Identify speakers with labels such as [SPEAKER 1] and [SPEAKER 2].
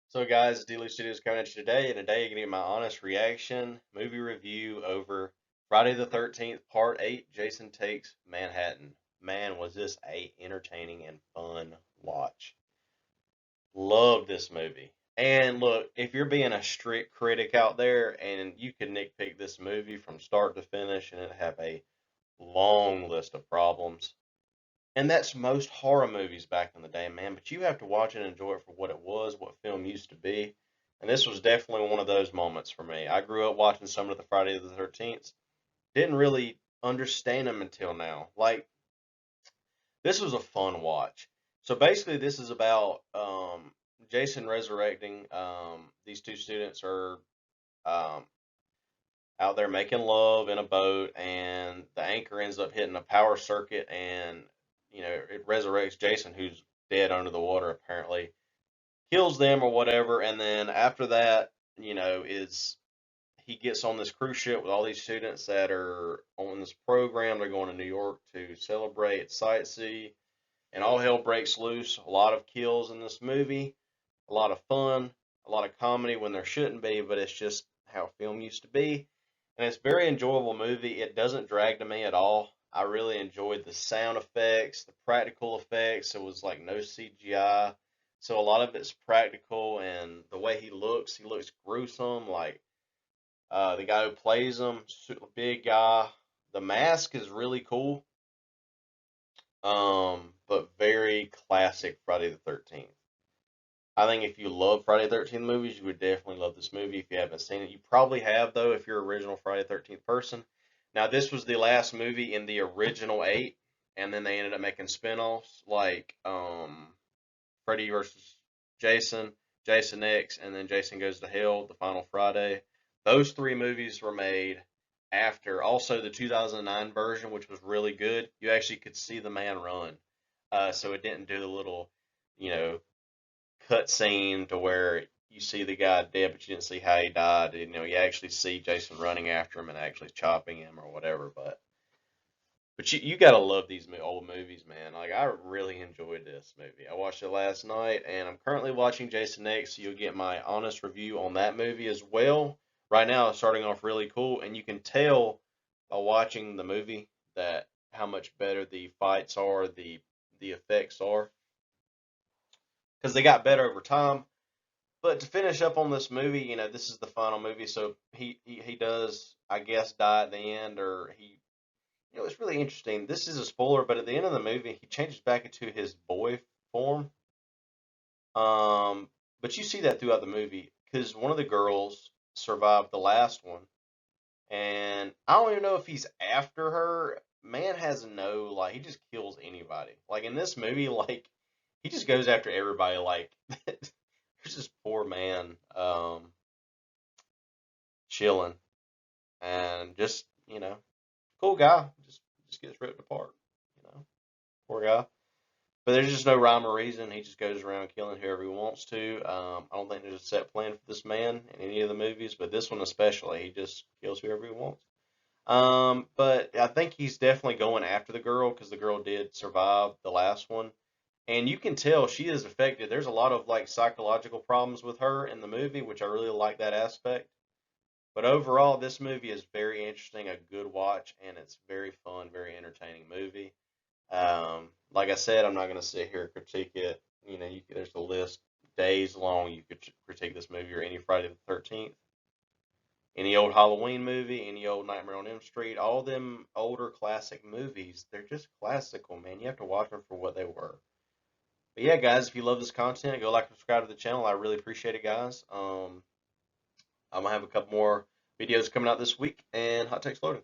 [SPEAKER 1] So guys, D Studios coming at you today, and today you're gonna get my honest reaction, movie review over Friday the 13th, Part 8, Jason Takes Manhattan. Man, was this a entertaining and fun watch. Love this movie. And look, if you're being a strict critic out there and you could nitpick this movie from start to finish and it have a long list of problems, and that's most horror movies back in the day, man. But you have to watch it and enjoy it for what it was, what film used to be. And this was definitely one of those moments for me. I grew up watching some of the Friday the 13th. Didn't really understand them until now. Like, this was a fun watch. So basically, this is about Jason resurrecting. These two students are um, out there making love in a boat, and the anchor ends up hitting a power circuit, and it resurrects Jason, who's dead under the water apparently, kills them or whatever, and then after that, is he gets on this cruise ship with all these students that are on this program. They're going to New York to celebrate, sightsee, and all hell breaks loose. A lot of kills in this movie, a lot of fun, a lot of comedy when there shouldn't be, but it's just how film used to be. And it's a very enjoyable movie. It doesn't drag to me at all. I really enjoyed the sound effects, the practical effects. It was like no CGI. So a lot of it's practical, and the way he looks gruesome. Like the guy who plays him, big guy. The mask is really cool, but very classic Friday the 13th. I think if you love Friday the 13th movies, you would definitely love this movie. If you haven't seen it, you probably have, though, if you're an original Friday the 13th person. Now, this was the last movie in the original 8, and then they ended up making spin-offs like Freddy versus Jason, Jason X, and then Jason Goes to Hell, The Final Friday. Those three movies were made after. Also, the 2009 version, which was really good, you actually could see the man run. So it didn't do the little, you know, cut scene to where you see the guy dead, but you didn't see how he died. You actually see Jason running after him and actually chopping him or whatever. But you gotta love these old movies, man. Like, I really enjoyed this movie. I watched it last night, and I'm currently watching Jason X, so you'll get my honest review on that movie as well. Right now, it's starting off really cool, and you can tell by watching the movie that how much better the fights are, the effects are, because they got better over time. But to finish up on this movie, this is the final movie, so he does, I guess, die at the end, or it's really interesting. This is a spoiler, but at the end of the movie, he changes back into his boy form. But you see that throughout the movie because one of the girls survived the last one, and I don't even know if he's after her. Man has no, like, he just kills anybody. Like in this movie, like he just goes after everybody. Like there's this poor man chilling, and just cool guy, just gets ripped apart. Poor guy. But there's just no rhyme or reason. He just goes around killing whoever he wants to. I don't think there's a set plan for this man in any of the movies, but this one especially, he just kills whoever he wants. But I think he's definitely going after the girl because the girl did survive the last one. And you can tell she is affected. There's a lot of like psychological problems with her in the movie, which I really like that aspect. But overall, this movie is very interesting, a good watch, and it's very fun, very entertaining movie. Like I said, I'm not going to sit here and critique it. There's a list days long. You could critique this movie or any Friday the 13th, any old Halloween movie, any old Nightmare on Elm Street. All them older classic movies, they're just classical, man. You have to watch them for what they were. But yeah, guys, if you love this content, go like and subscribe to the channel. I really appreciate it, guys. I'm gonna have a couple more videos coming out this week, and hot takes loaded.